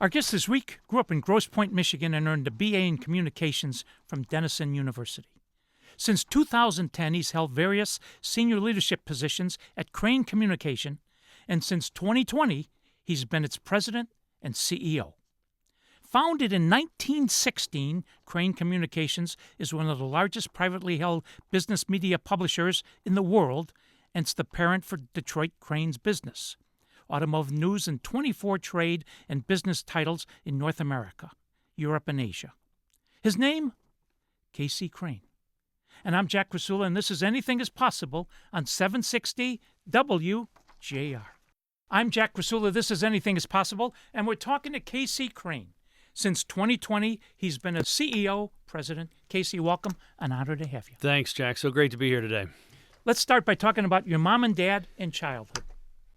Our guest this week grew up in Grosse Pointe, Michigan, and earned a BA in Communications from Denison University. Since 2010, he's held various senior leadership positions at Crain Communications, and since 2020, he's been its president and CEO. Founded in 1916, Crain Communications is one of the largest privately held business media publishers in the world, and it's the parent for Detroit Crain's business, automotive news, and 24 trade and business titles in North America, Europe, and Asia. His name? KC Crain. And I'm Jack Krasula, and this is Anything is Possible on 760 WJR. I'm Jack Krasula, this is Anything is Possible, and we're talking to KC Crain. Since 2020, he's been a CEO, president. KC, welcome. An honor to have you. Thanks, Jack. So great to be here today. Let's start by talking about your mom and dad and childhood.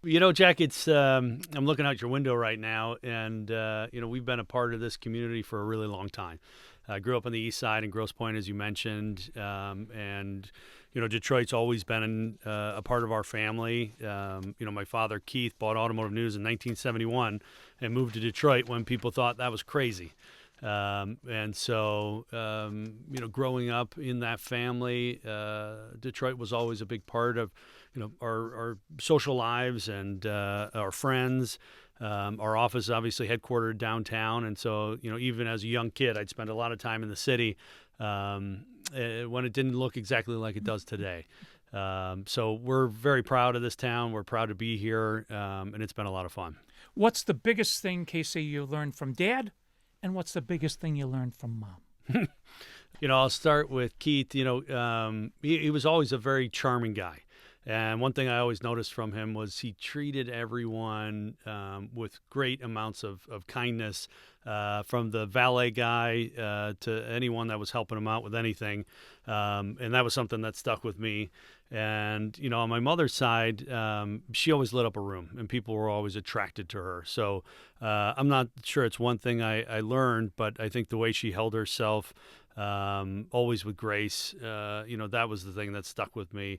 You know, Jack, it's I'm looking out your window right now, and we've been a part of this community for a really long time. I grew up on the east side in Grosse Pointe, as you mentioned, and Detroit's always been a part of our family. My father, Keith, bought Automotive News in 1971 and moved to Detroit when people thought that was crazy. And so, growing up in that family, Detroit was always a big part of, our social lives and our friends. Our office is obviously headquartered downtown. And so, even as a young kid, I'd spend a lot of time in the city when it didn't look exactly like it does today. So we're very proud of this town. We're proud to be here, and it's been a lot of fun. What's the biggest thing, Casey, you learned from Dad? And what's the biggest thing you learned from Mom? I'll start with Keith. He was always a very charming guy. And one thing I always noticed from him was he treated everyone with great amounts of kindness, from the valet guy to anyone that was helping him out with anything. And that was something that stuck with me. And, on my mother's side, she always lit up a room, and people were always attracted to her. So I'm not sure it's one thing I learned, but I think the way she held herself, always with grace, that was the thing that stuck with me.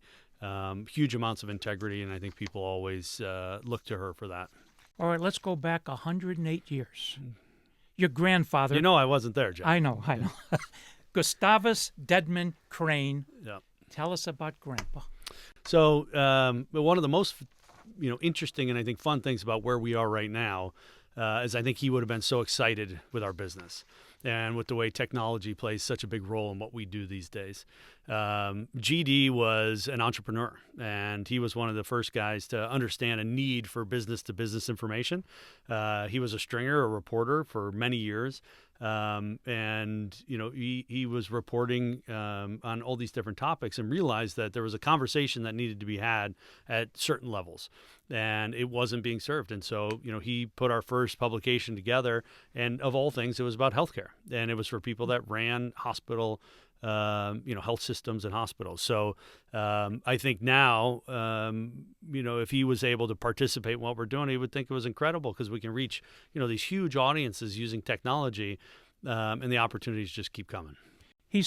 Huge amounts of integrity, and I think people always look to her for that. All right, let's go back 108 years. Your grandfather... I wasn't there, John. I know. Gustavus Deadman Crain. Yeah. Tell us about Grandpa. So one of the most interesting and I think fun things about where we are right now is I think he would have been so excited with our business and with the way technology plays such a big role in what we do these days. GD was an entrepreneur, and he was one of the first guys to understand a need for business-to-business information. He was a stringer, a reporter for many years, and he was reporting on all these different topics and realized that there was a conversation that needed to be had at certain levels, and it wasn't being served. And so, he put our first publication together, and of all things, it was about healthcare, and it was for people that ran hospital health systems and hospitals. So I think now, if he was able to participate in what we're doing, he would think it was incredible because we can reach, these huge audiences using technology, and the opportunities just keep coming. He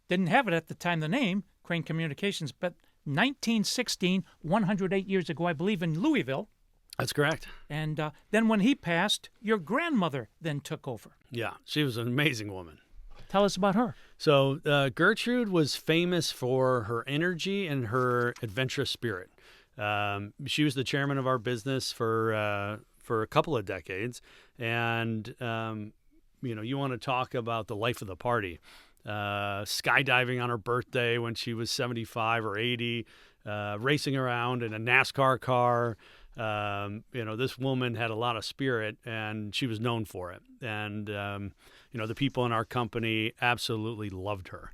didn't have it at the time, the name, Crain Communications, but 1916, 108 years ago, I believe, in Louisville. That's correct. And then when he passed, your grandmother then took over. Yeah, she was an amazing woman. Tell us about her. So Gertrude was famous for her energy and her adventurous spirit. She was the chairman of our business for a couple of decades. And, you want to talk about the life of the party. Skydiving on her birthday when she was 75 or 80, racing around in a NASCAR car. This woman had a lot of spirit, and she was known for it. And, the people in our company absolutely loved her.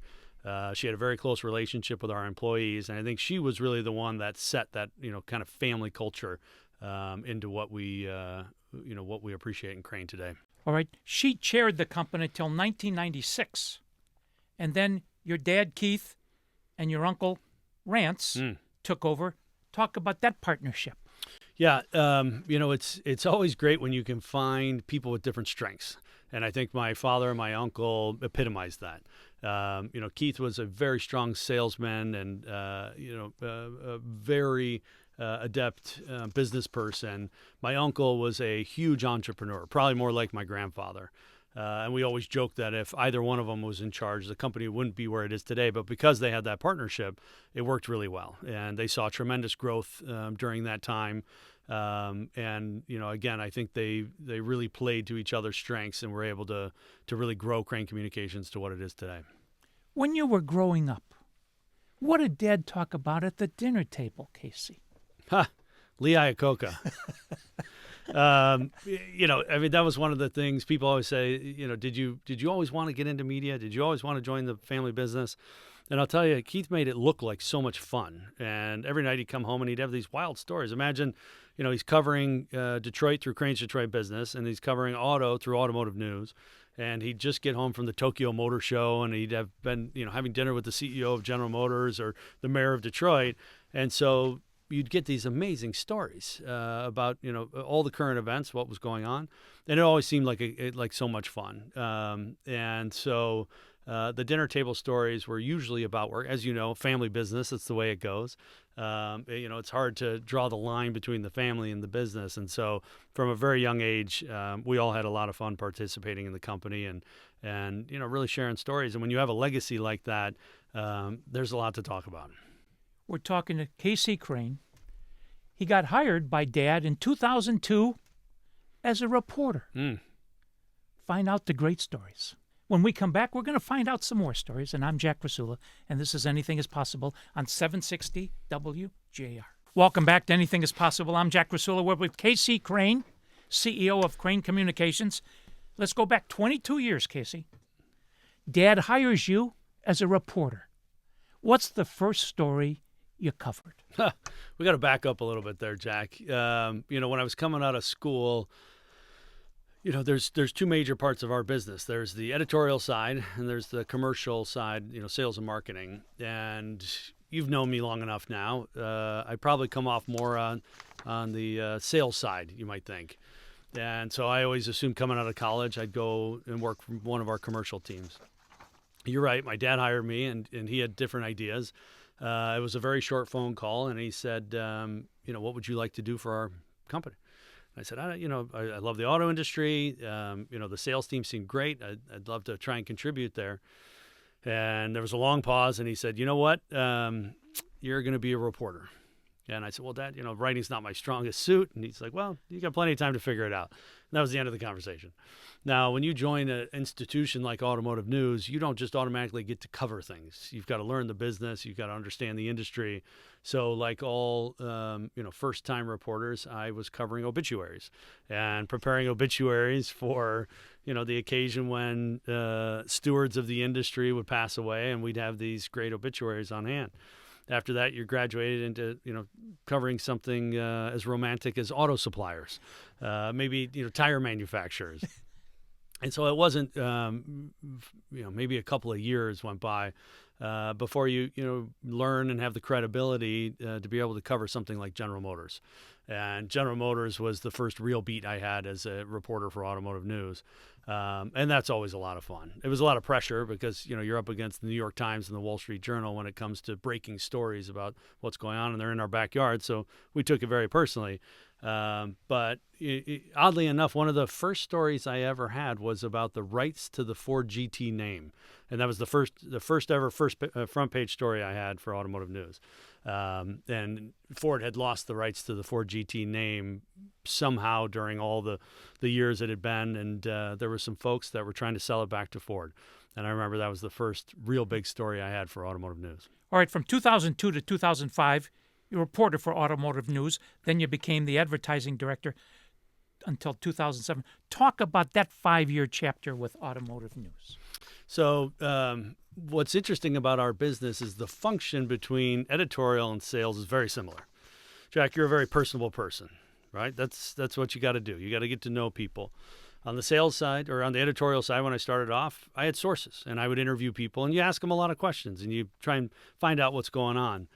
She had a very close relationship with our employees, and I think she was really the one that set that, kind of family culture into what we appreciate in Crain today. All right. She chaired the company till 1996. And then your dad, Keith, and your uncle, Rance, took over. Talk about that partnership. Yeah, it's always great when you can find people with different strengths. And I think my father and my uncle epitomized that. Keith was a very strong salesman and, a very adept business person. My uncle was a huge entrepreneur, probably more like my grandfather. And we always joked that if either one of them was in charge, the company wouldn't be where it is today. But because they had that partnership, it worked really well. And they saw tremendous growth during that time. And, again, I think they really played to each other's strengths and were able to really grow Crain Communications to what it is today. When you were growing up, what did Dad talk about at the dinner table, Casey? Lee Iacocca. That was one of the things people always say, did you always want to get into media? Did you always want to join the family business? And I'll tell you, Keith made it look like so much fun. And every night he'd come home and he'd have these wild stories. Imagine, he's covering Detroit through Crain's Detroit Business, and he's covering auto through Automotive News. And he'd just get home from the Tokyo Motor Show, and he'd have been, having dinner with the CEO of General Motors or the mayor of Detroit. And so you'd get these amazing stories about, all the current events, what was going on. And it always seemed like so much fun. And so the dinner table stories were usually about work. As you know, family business, that's the way it goes. It's hard to draw the line between the family and the business. And so from a very young age, we all had a lot of fun participating in the company and really sharing stories. And when you have a legacy like that, there's a lot to talk about. We're talking to KC Crain. He got hired by Dad in 2002 as a reporter. Find out the great stories. When we come back, we're going to find out some more stories. And I'm Jack Krasula, and this is Anything is Possible on 760 WJR. Welcome back to Anything is Possible. I'm Jack Krasula. We're with KC Crain, CEO of Crain Communications. Let's go back 22 years, Casey. Dad hires you as a reporter. What's the first story you covered? We got to back up a little bit there, Jack. When I was coming out of school, there's two major parts of our business. There's the editorial side and there's the commercial side, sales and marketing. And you've known me long enough now. I probably come off more on the sales side, you might think. And so I always assumed coming out of college, I'd go and work for one of our commercial teams. You're right. My dad hired me, and he had different ideas. It was a very short phone call, and he said, what would you like to do for our company? I said, I love the auto industry. The sales team seemed great. I'd love to try and contribute there. And there was a long pause, and he said, you know what? You're going to be a reporter. And I said, well, Dad, writing's not my strongest suit. And he's like, well, you got plenty of time to figure it out. And that was the end of the conversation. Now, when you join an institution like Automotive News, you don't just automatically get to cover things. You've got to learn the business. You've got to understand the industry. So like all, first-time reporters, I was covering obituaries and preparing obituaries for, the occasion when stewards of the industry would pass away, and we'd have these great obituaries on hand. After that, you're graduated into, covering something as romantic as auto suppliers, maybe, tire manufacturers. And so it wasn't, maybe a couple of years went by before you learn and have the credibility to be able to cover something like General Motors. And General Motors was the first real beat I had as a reporter for Automotive News. And that's always a lot of fun. It was a lot of pressure because, you're up against the New York Times and the Wall Street Journal when it comes to breaking stories about what's going on, and they're in our backyard. So we took it very personally. But oddly enough, one of the first stories I ever had was about the rights to the Ford GT name. And that was the first ever front page story I had for Automotive News. And Ford had lost the rights to the Ford GT name somehow during all the years it had been. And there were some folks that were trying to sell it back to Ford. And I remember that was the first real big story I had for Automotive News. All right, from 2002 to 2005, you were a reporter for Automotive News. Then you became the advertising director until 2007. Talk about that 5-year chapter with Automotive News. So what's interesting about our business is the function between editorial and sales is very similar. Jack, you're a very personable person, right? That's what you got to do. You got to get to know people. On the sales side, or on the editorial side, when I started off, I had sources, and I would interview people, and you ask them a lot of questions, and you try and find out what's going on.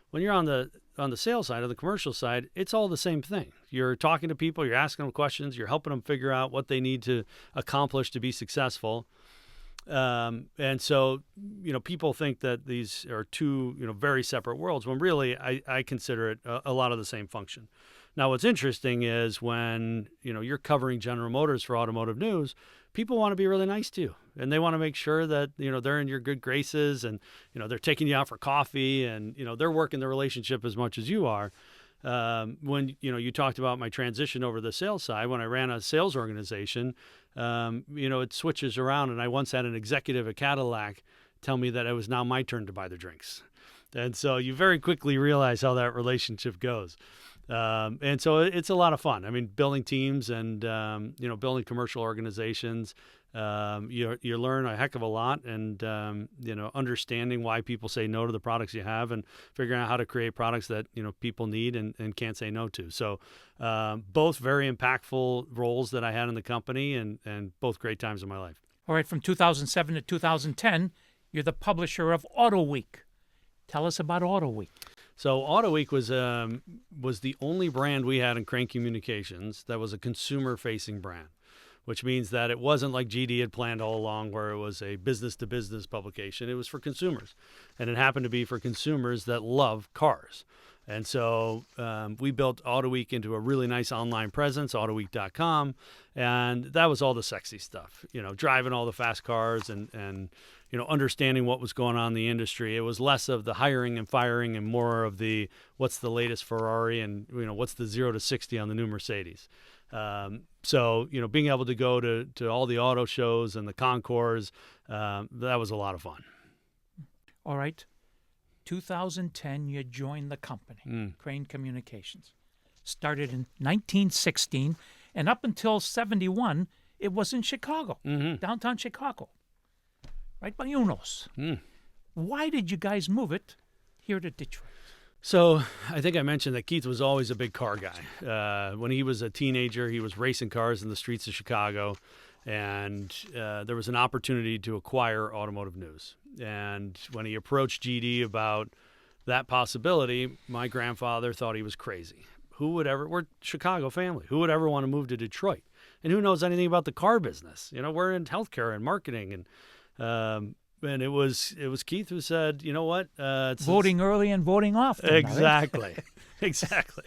When you're on the sales side, on the commercial side, it's all the same thing. You're talking to people, you're asking them questions, you're helping them figure out what they need to accomplish to be successful. And so, people think that these are two, very separate worlds, when really I consider it a lot of the same function. Now, what's interesting is when, you're covering General Motors for automotive news, people want to be really nice to you, and they want to make sure that, they're in your good graces, and, they're taking you out for coffee, and, they're working the relationship as much as you are. When, you talked about my transition over the sales side, when I ran a sales organization, it switches around. And I once had an executive at Cadillac tell me that it was now my turn to buy the drinks. And so you very quickly realize how that relationship goes. And so it's a lot of fun. I mean, building teams and, building commercial organizations, you learn a heck of a lot, and, understanding why people say no to the products you have, and figuring out how to create products that, people need and can't say no to. So both very impactful roles that I had in the company, and both great times in my life. All right, from 2007 to 2010, you're the publisher of Auto Week. Tell us about Auto Week. So Auto Week was the only brand we had in Crain Communications that was a consumer-facing brand, which means that it wasn't like GD had planned all along, where it was a business-to-business publication. It was for consumers, and it happened to be for consumers that love cars. And so we built Auto Week into a really nice online presence, autoweek.com, and that was all the sexy stuff, driving all the fast cars and understanding what was going on in the industry. It was less of the hiring and firing and more of the what's the latest Ferrari and what's the 0 to 60 on the new Mercedes. So being able to go to all the auto shows and the concours, that was a lot of fun. All right. 2010, you joined the company, Crain Communications. Started in 1916, and up until 71, it was in Chicago, downtown Chicago, right by Unos. Why did you guys move it here to Detroit? So I think I mentioned that Keith was always a big car guy. When he was a teenager, he was racing cars in the streets of Chicago, and there was an opportunity to acquire automotive news. And when he approached GD about that possibility, my grandfather thought he was crazy. We're a Chicago family. Who would ever want to move to Detroit? And who knows anything about the car business? We're in healthcare and marketing, and it was Keith who said, you know what? Voting early and voting often. Exactly. Right? Exactly.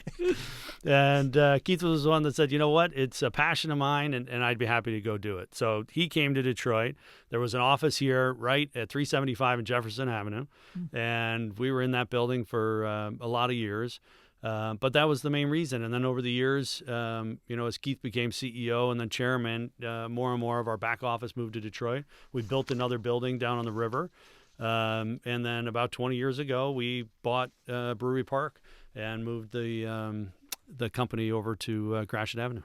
And Keith was the one that said, you know what? It's a passion of mine, and I'd be happy to go do it. So he came to Detroit. There was an office here right at 375 and Jefferson Avenue, and we were in that building for a lot of years. But that was the main reason. And then over the years, as Keith became CEO and then chairman, more and more of our back office moved to Detroit. We built another building down on the river. And then about 20 years ago, we bought Brewery Park and moved the company over to Gratiot Avenue.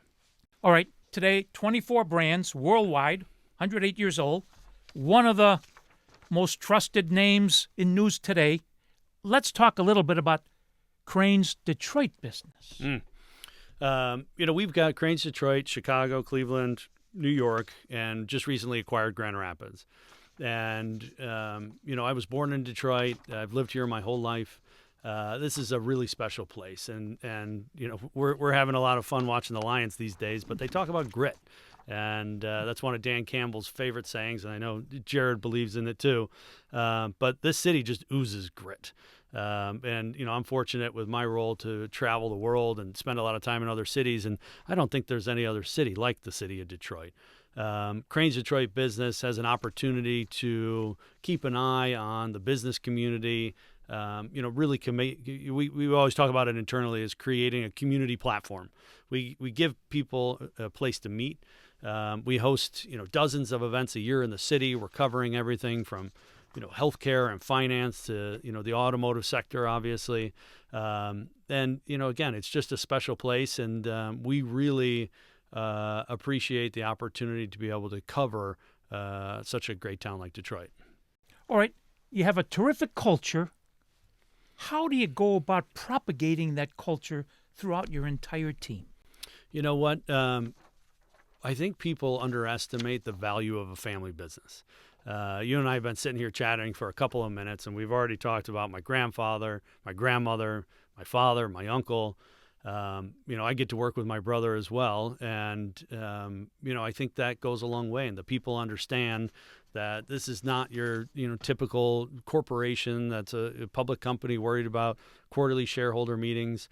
All right. Today, 24 brands worldwide, 108 years old. One of the most trusted names in news today. Let's talk a little bit about Crain's Detroit business. We've got Crain's Detroit, Chicago, Cleveland, New York, and just recently acquired Grand Rapids. And, I was born in Detroit. I've lived here my whole life. This is a really special place. And we're having a lot of fun watching the Lions these days, but they talk about grit. And that's one of Dan Campbell's favorite sayings, and I know Jared believes in it too. But this city just oozes grit. And I'm fortunate with my role to travel the world and spend a lot of time in other cities, and I don't think there's any other city like the city of Detroit. Crain's Detroit business has an opportunity to keep an eye on the business community. Really we always talk about it internally as creating a community platform. We give people a place to meet. We host dozens of events a year in the city. We're covering everything from healthcare and finance to, the automotive sector, obviously. And, again, it's just a special place. And we really appreciate the opportunity to be able to cover such a great town like Detroit. All right. You have a terrific culture. How do you go about propagating that culture throughout your entire team? You know what? I think people underestimate the value of a family business. You and I have been sitting here chatting for a couple of minutes, and we've already talked about my grandfather, my grandmother, my father, my uncle. I get to work with my brother as well, and I think that goes a long way. And the people understand that this is not your typical corporation that's a public company worried about quarterly shareholder meetings.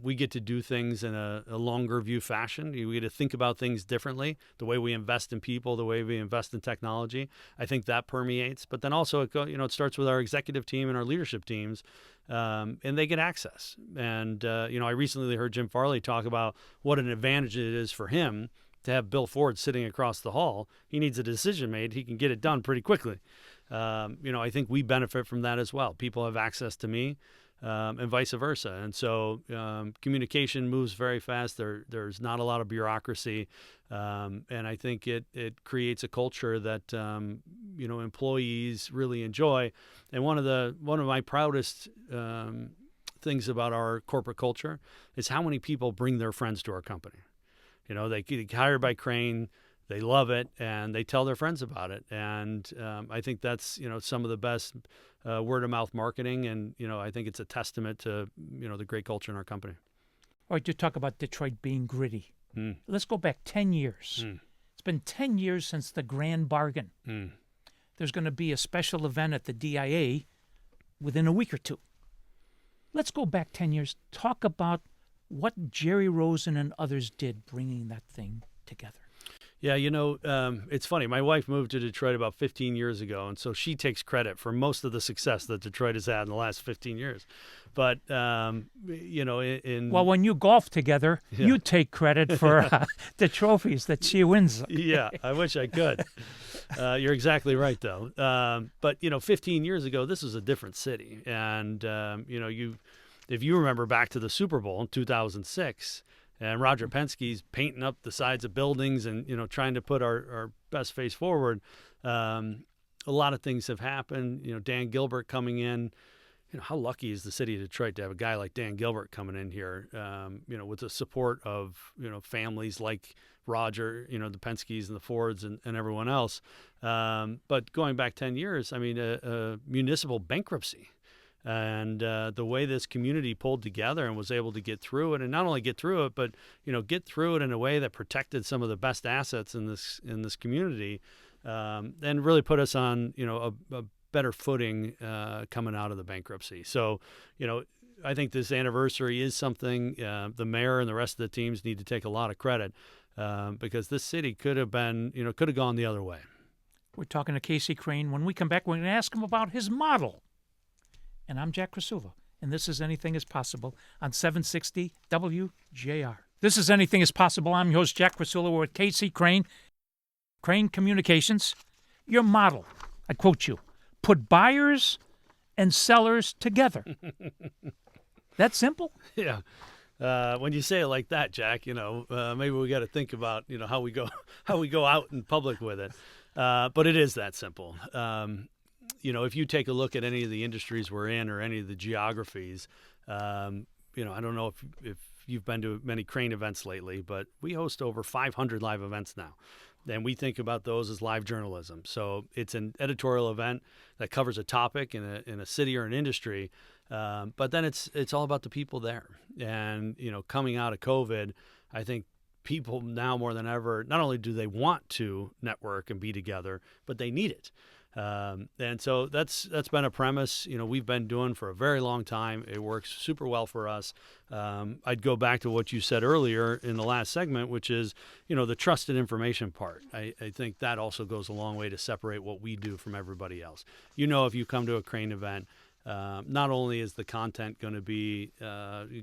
We get to do things in a longer view fashion. We get to think about things differently. The way we invest in people, the way we invest in technology, I think that permeates. But then also it starts with our executive team and our leadership teams, and they get access. And I recently heard Jim Farley talk about what an advantage it is for him to have Bill Ford sitting across the hall. He needs a decision made. He can get it done pretty quickly. I think we benefit from that as well. People have access to me. And vice versa. And so communication moves very fast. There's not a lot of bureaucracy. And I think it creates a culture that, employees really enjoy. And one of my proudest things about our corporate culture is how many people bring their friends to our company. They get hired by Crain, they love it, and they tell their friends about it. And I think that's, some of the best word-of-mouth marketing, and, I think it's a testament to, the great culture in our company. All right, you talk about Detroit being gritty. Let's go back 10 years. It's been 10 years since the Grand Bargain. There's going to be a special event at the DIA within a week or two. Let's go back 10 years. Talk about what Jerry Rosen and others did bringing that thing together. Yeah, it's funny. My wife moved to Detroit about 15 years ago, and so she takes credit for most of the success that Detroit has had in the last 15 years. But, Well, when you golf together, you take credit for the trophies that she wins. Yeah, I wish I could. You're exactly right, though. But, 15 years ago, this was a different city. And, if you remember back to the Super Bowl in 2006, and Roger Penske's painting up the sides of buildings and, trying to put our best face forward. A lot of things have happened. Dan Gilbert coming in. How lucky is the city of Detroit to have a guy like Dan Gilbert coming in here, with the support of, families like Roger, the Penskes and the Fords and everyone else. But going back 10 years, a municipal bankruptcy. And the way this community pulled together and was able to get through it, and not only get through it, but get through it in a way that protected some of the best assets in this community, and really put us on a better footing coming out of the bankruptcy. So I think this anniversary is something the mayor and the rest of the teams need to take a lot of credit, because this city could have gone the other way. We're talking to KC Crain. When we come back, we're going to ask him about his model. And I'm Jack Krasula, and this is Anything is Possible on 760 WJR. This is Anything is Possible. I'm your host, Jack Krasula. We're with KC Crain, Crain Communications. Your model, I quote you, put buyers and sellers together. That simple? Yeah. When you say it like that, Jack, maybe we got to think about, how we go out in public with it. But it is that simple. If you take a look at any of the industries we're in or any of the geographies, I don't know if you've been to many Crain events lately, but we host over 500 live events now. And we think about those as live journalism. So it's an editorial event that covers a topic in a city or an industry, but then it's all about the people there. And, coming out of COVID, I think people now more than ever, not only do they want to network and be together, but they need it. And so that's been a premise, we've been doing for a very long time. It works super well for us. I'd go back to what you said earlier in the last segment, which is, the trusted information part. I think that also goes a long way to separate what we do from everybody else. If you come to a Crain event, not only is the content going to be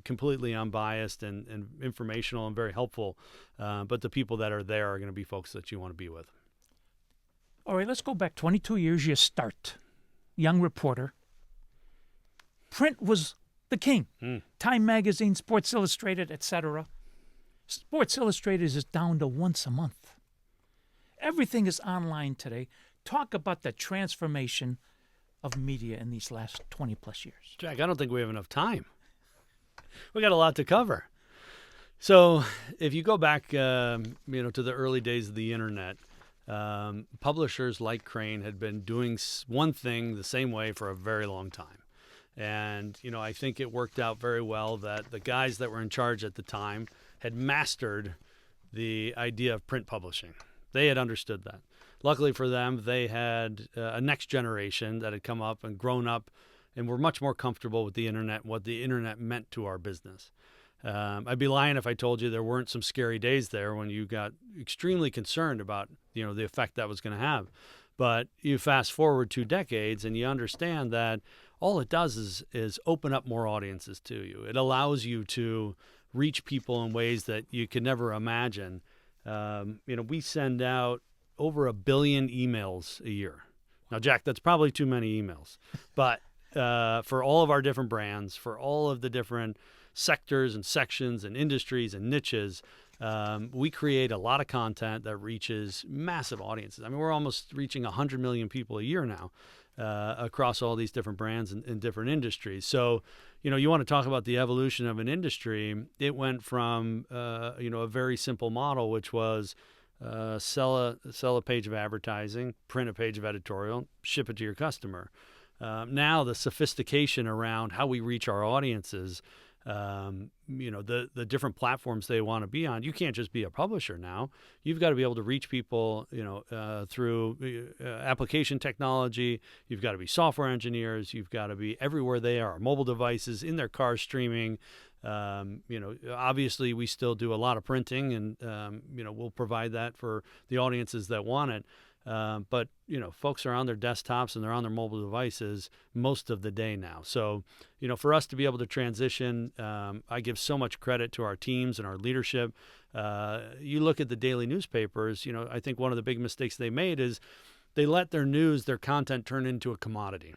completely unbiased and informational and very helpful, but the people that are there are going to be folks that you want to be with. All right, let's go back 22 years. You start, young reporter. Print was the king. Time Magazine, Sports Illustrated, etc. Sports Illustrated is down to once a month. Everything is online today. Talk about the transformation of media in these last 20-plus years. Jack, I don't think we have enough time. We got a lot to cover. So if you go back, to the early days of the internet, publishers like Crain had been doing one thing the same way for a very long time. And, I think it worked out very well that the guys that were in charge at the time had mastered the idea of print publishing. They had understood that. Luckily for them, they had a next generation that had come up and grown up and were much more comfortable with the internet, what the internet meant to our business. I'd be lying if I told you there weren't some scary days there when you got extremely concerned about, the effect that was going to have. But you fast forward 2 decades and you understand that all it does is open up more audiences to you. It allows you to reach people in ways that you could never imagine. We send out over 1 billion emails a year. Now, Jack, that's probably too many emails. But for all of our different brands, for all of the different sectors and sections and industries and niches, we create a lot of content that reaches massive audiences. I mean, we're almost reaching 100 million people a year now across all these different brands and different industries. So, you want to talk about the evolution of an industry. It went from, a very simple model, which was sell a page of advertising, print a page of editorial, ship it to your customer. Now the sophistication around how we reach our audiences, the different platforms they want to be on. You can't just be a publisher now. You've got to be able to reach people, through application technology. You've got to be software engineers. You've got to be everywhere they are, mobile devices, in their cars streaming. Obviously we still do a lot of printing and, we'll provide that for the audiences that want it. But folks are on their desktops and they're on their mobile devices most of the day now. So, for us to be able to transition, I give so much credit to our teams and our leadership. You look at the daily newspapers, I think one of the big mistakes they made is they let their content turn into a commodity.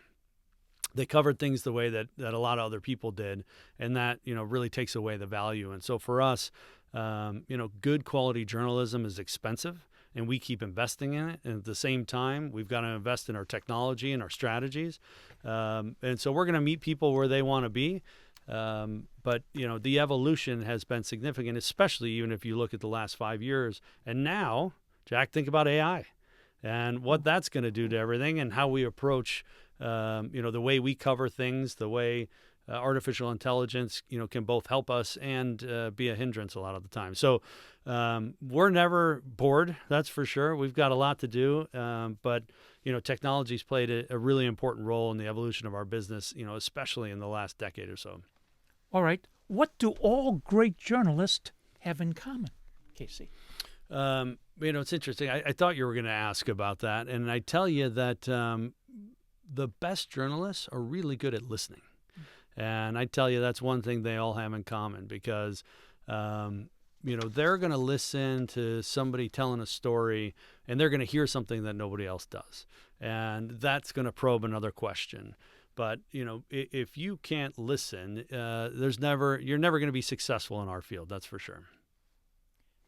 They covered things the way that a lot of other people did, and that, really takes away the value. And so for us, good quality journalism is expensive, and we keep investing in it. And at the same time, we've got to invest in our technology and our strategies. And so we're going to meet people where they want to be. But, the evolution has been significant, especially even if you look at the last 5 years. And now, Jack, think about AI and what that's going to do to everything and how we approach, the way we cover things, the way artificial intelligence, can both help us and be a hindrance a lot of the time. So we're never bored, that's for sure. We've got a lot to do, but technology's played a really important role in the evolution of our business, especially in the last decade or so. All right. What do all great journalists have in common, KC? It's interesting. I thought you were going to ask about that, and I tell you that the best journalists are really good at listening. And I tell you, that's one thing they all have in common because, they're going to listen to somebody telling a story and they're going to hear something that nobody else does. And that's going to probe another question. But, if you can't listen, you're never going to be successful in our field. That's for sure.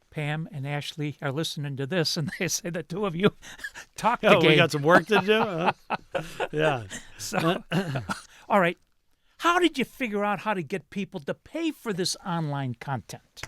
Pam and Ashley are listening to this, and they say the two of you talk the Oh, game. we got some work to do? Yeah. So, all right. How did you figure out how to get people to pay for this online content?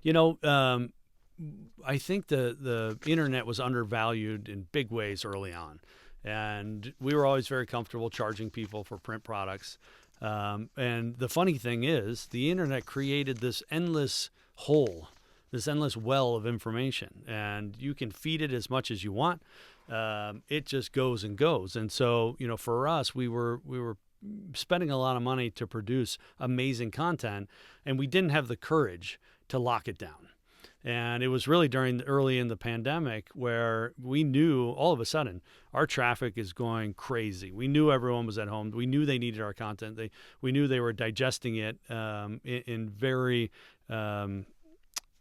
I think the internet was undervalued in big ways early on. And we were always very comfortable charging people for print products. And the funny thing is, the internet created this endless hole, this endless well of information. And you can feed it as much as you want. It just goes and goes. And so, for us, we were spending a lot of money to produce amazing content, and we didn't have the courage to lock it down. And it was really early in the pandemic where we knew all of a sudden our traffic is going crazy. We knew everyone was at home. We knew they needed our content. We knew they were digesting it in very, in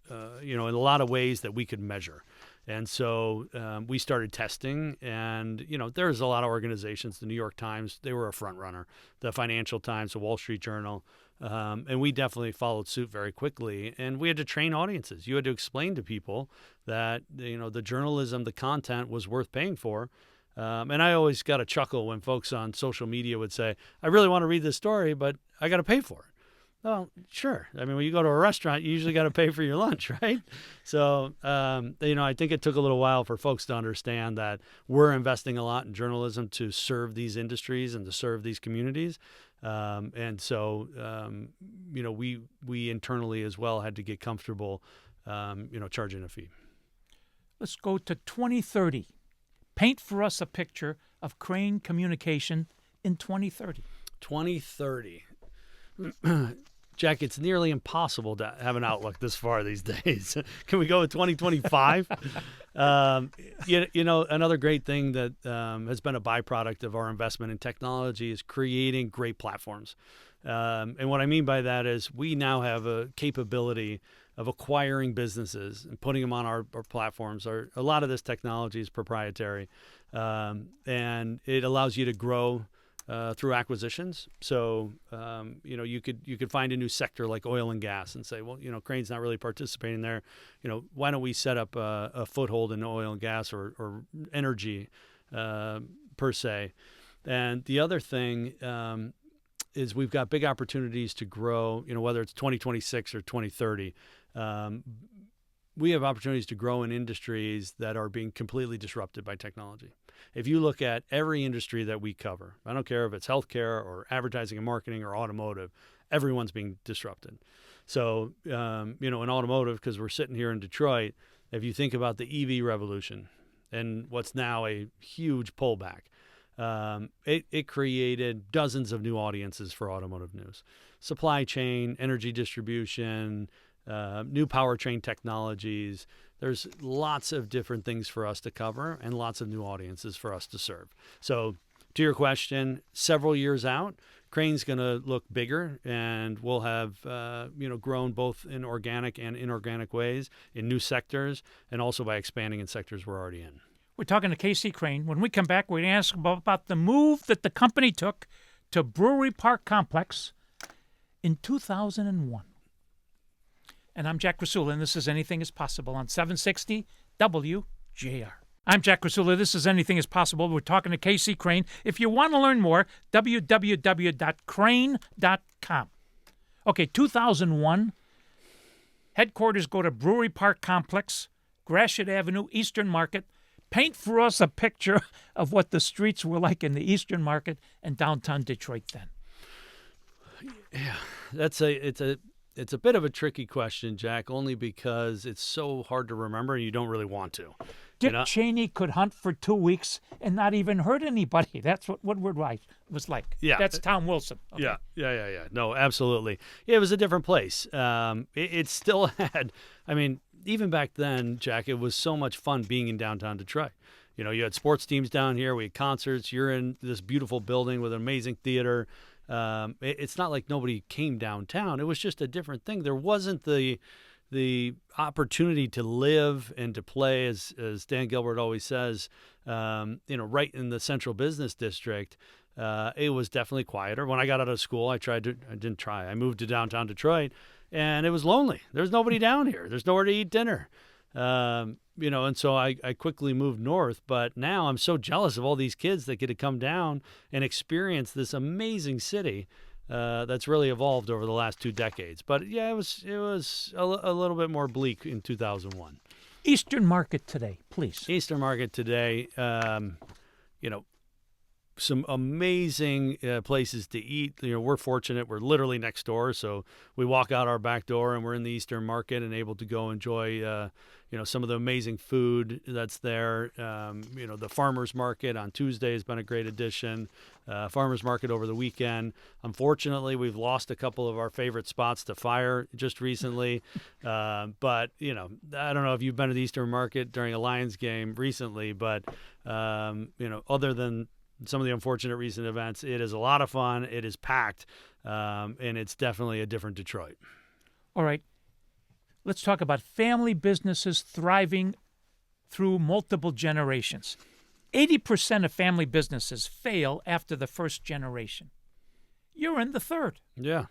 a lot of ways that we could measure. And so we started testing, and, there's a lot of organizations, the New York Times, they were a front runner, the Financial Times, the Wall Street Journal, and we definitely followed suit very quickly. And we had to train audiences. You had to explain to people that, the journalism, the content was worth paying for. And I always got a chuckle when folks on social media would say, I really want to read this story, but I got to pay for it. Well, sure. I mean, when you go to a restaurant, you usually got to pay for your lunch, right? So, I think it took a little while for folks to understand that we're investing a lot in journalism to serve these industries and to serve these communities. And so, we internally as well had to get comfortable, charging a fee. Let's go to 2030. Paint for us a picture of Crain Communication in 2030. 2030. Jack, it's nearly impossible to have an outlook this far these days. Can we go with 2025? Another great thing that has been a byproduct of our investment in technology is creating great platforms. And what I mean by that is we now have a capability of acquiring businesses and putting them on our platforms. A lot of this technology is proprietary, and it allows you to grow through acquisitions. So, you could find a new sector like oil and gas and say, well, Crane's not really participating there. Why don't we set up a foothold in oil and gas or energy per se? And the other thing is we've got big opportunities to grow, whether it's 2026 or 2030. We have opportunities to grow in industries that are being completely disrupted by technology. If you look at every industry that we cover, I don't care if it's healthcare or advertising and marketing or automotive, everyone's being disrupted. So, in automotive, because we're sitting here in Detroit, if you think about the EV revolution and what's now a huge pullback, it created dozens of new audiences for automotive news. Supply chain, energy distribution, new powertrain technologies. There's lots of different things for us to cover and lots of new audiences for us to serve. So to your question, several years out, Crane's going to look bigger, and we'll have grown both in organic and inorganic ways in new sectors, and also by expanding in sectors we're already in. We're talking to KC Crain. When we come back, we're going to ask about the move that the company took to Brewery Park Complex in 2001. And I'm Jack Krasula, and this is Anything is Possible on 760 WJR. I'm Jack Krasula. This is Anything is Possible. We're talking to KC Crain. If you want to learn more, www.crain.com. Okay, 2001. Headquarters go to Brewery Park Complex, Gratiot Avenue, Eastern Market. Paint for us a picture of what the streets were like in the Eastern Market and downtown Detroit then. Yeah, it's a bit of a tricky question, Jack, only because it's so hard to remember and you don't really want to. Dick Cheney could hunt for 2 weeks and not even hurt anybody. That's what Woodward White was like. Yeah. That's Tom Wilson. Okay. Yeah. No, absolutely. Yeah, it was a different place. It still had, even back then, Jack, it was so much fun being in downtown Detroit. You had sports teams down here. We had concerts. You're in this beautiful building with an amazing theater. It's not like nobody came downtown. It was just a different thing. There wasn't the opportunity to live and to play, as Dan Gilbert always says, right in the central business district. It was definitely quieter. When I got out of school, I moved to downtown Detroit, and it was lonely. There's nobody down here. There's nowhere to eat dinner. And so I quickly moved north, but now I'm so jealous of all these kids that get to come down and experience this amazing city that's really evolved over the last 2 decades. But yeah, it was a little bit more bleak in 2001. Eastern Market today, please. Eastern Market today, some amazing places to eat. We're fortunate. We're literally next door. So we walk out our back door and we're in the Eastern Market and able to go enjoy, some of the amazing food that's there. The farmers market on Tuesday has been a great addition. Farmers market over the weekend. Unfortunately, we've lost a couple of our favorite spots to fire just recently. But, I don't know if you've been to the Eastern Market during a Lions game recently, but, other than some of the unfortunate recent events, it is a lot of fun. It is packed, and it's definitely a different Detroit. All right. Let's talk about family businesses thriving through multiple generations. 80% of family businesses fail after the first generation. You're in the third. Yeah.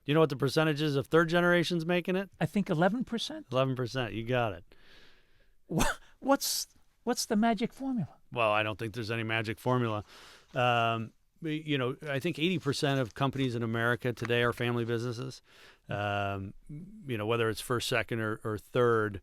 You know what the percentages of third generations making it? I think 11%. 11%. You got it. What's the magic formula? Well, I don't think there's any magic formula. I think 80% of companies in America today are family businesses. Whether it's first, second, or third,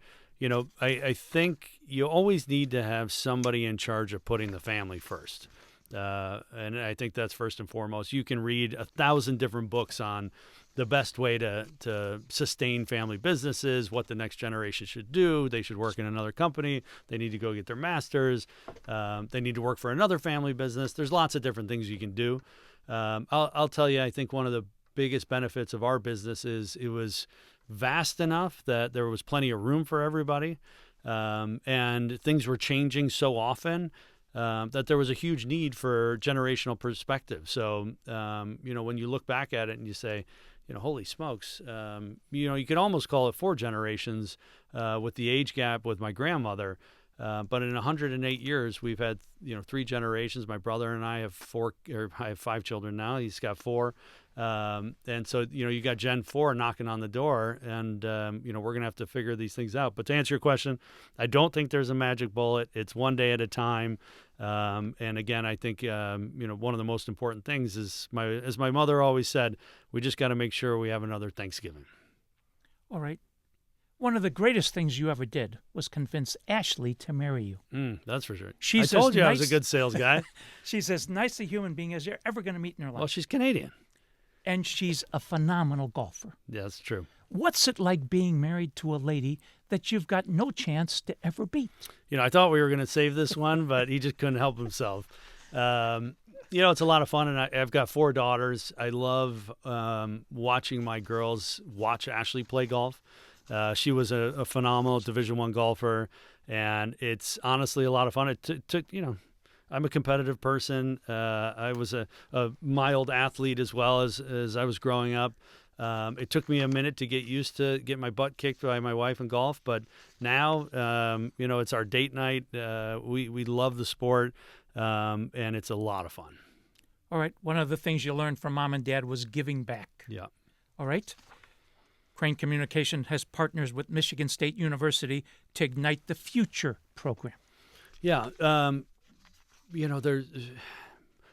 I think you always need to have somebody in charge of putting the family first. And I think that's first and foremost. You can read 1,000 different books on the best way to sustain family businesses, what the next generation should do. They should work in another company. They need to go get their master's. They need to work for another family business. There's lots of different things you can do. I'll tell you, I think one of the biggest benefits of our business is it was vast enough that there was plenty of room for everybody. And things were changing so often that there was a huge need for generational perspective. So, when you look back at it and you say, holy smokes, you could almost call it 4 generations with the age gap with my grandmother. But in 108 years, we've had 3 generations. My brother and I have 5 children now. He's got 4, and so you got Gen 4 knocking on the door, and we're gonna have to figure these things out. But to answer your question, I don't think there's a magic bullet. It's one day at a time. And again, I think one of the most important things is as my mother always said, we just got to make sure we have another Thanksgiving. All right. One of the greatest things you ever did was convince Ashley to marry you. That's for sure. I told you I was a good sales guy. She's as nice a human being as you're ever going to meet in her life. Well, she's Canadian. And she's a phenomenal golfer. Yeah, that's true. What's it like being married to a lady that you've got no chance to ever beat? I thought we were going to save this one, but he just couldn't help himself. It's a lot of fun, and I've got 4 daughters. I love watching my girls watch Ashley play golf. She was a phenomenal Division I golfer, and it's honestly a lot of fun. It took, I'm a competitive person. I was a mild athlete as well as I was growing up. It took me a minute to get used to get my butt kicked by my wife in golf, but now, it's our date night. We love the sport, and it's a lot of fun. All right. One of the things you learned from Mom and Dad was giving back. Yeah. All right. Crain Communication has partners with Michigan State University to Ignite the Future program. Yeah.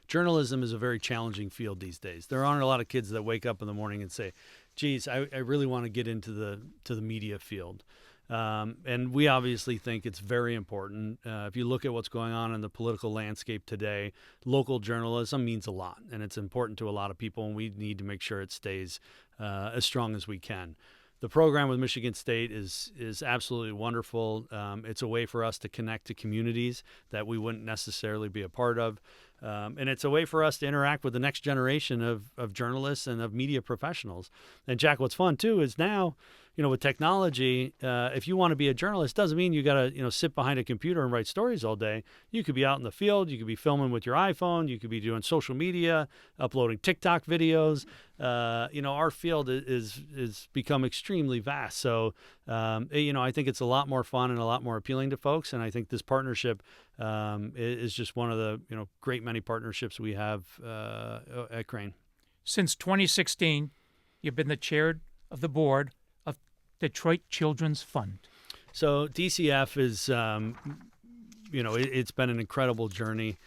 Journalism is a very challenging field these days. There aren't a lot of kids that wake up in the morning and say, geez, I really want to get into the media field. And we obviously think it's very important. If you look at what's going on in the political landscape today, local journalism means a lot, and it's important to a lot of people, and we need to make sure it stays as strong as we can. The program with Michigan State is absolutely wonderful. It's a way for us to connect to communities that we wouldn't necessarily be a part of. And it's a way for us to interact with the next generation of journalists and of media professionals. And Jack, what's fun too is now, with technology, if you want to be a journalist, doesn't mean you got to, sit behind a computer and write stories all day. You could be out in the field. You could be filming with your iPhone. You could be doing social media, uploading TikTok videos. Our field is become extremely vast. So, I think it's a lot more fun and a lot more appealing to folks. And I think this partnership is just one of the, great many partnerships we have at Crain. Since 2016, you've been the chair of the board of Detroit Children's Fund. So DCF is, it's been an incredible journey.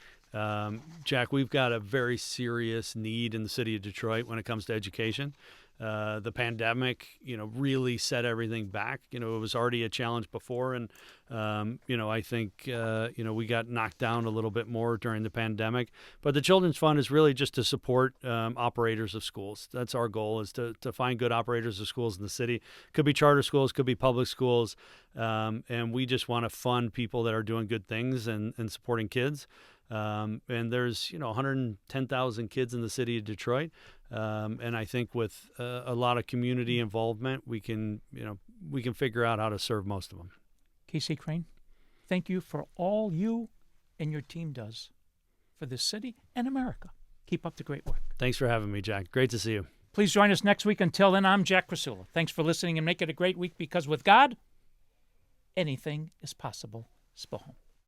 Jack, we've got a very serious need in the city of Detroit when it comes to education. The pandemic, really set everything back. It was already a challenge before. And, I think, we got knocked down a little bit more during the pandemic. But the Children's Fund is really just to support operators of schools. That's our goal, is to find good operators of schools in the city. Could be charter schools, could be public schools. And we just want to fund people that are doing good things and supporting kids. And there's, 110,000 kids in the city of Detroit. And I think with a lot of community involvement, we can figure out how to serve most of them. KC Crain, thank you for all you and your team does for this city and America. Keep up the great work. Thanks for having me, Jack. Great to see you. Please join us next week. Until then, I'm Jack Krasula. Thanks for listening, and make it a great week, because with God, anything is possible. Spohom.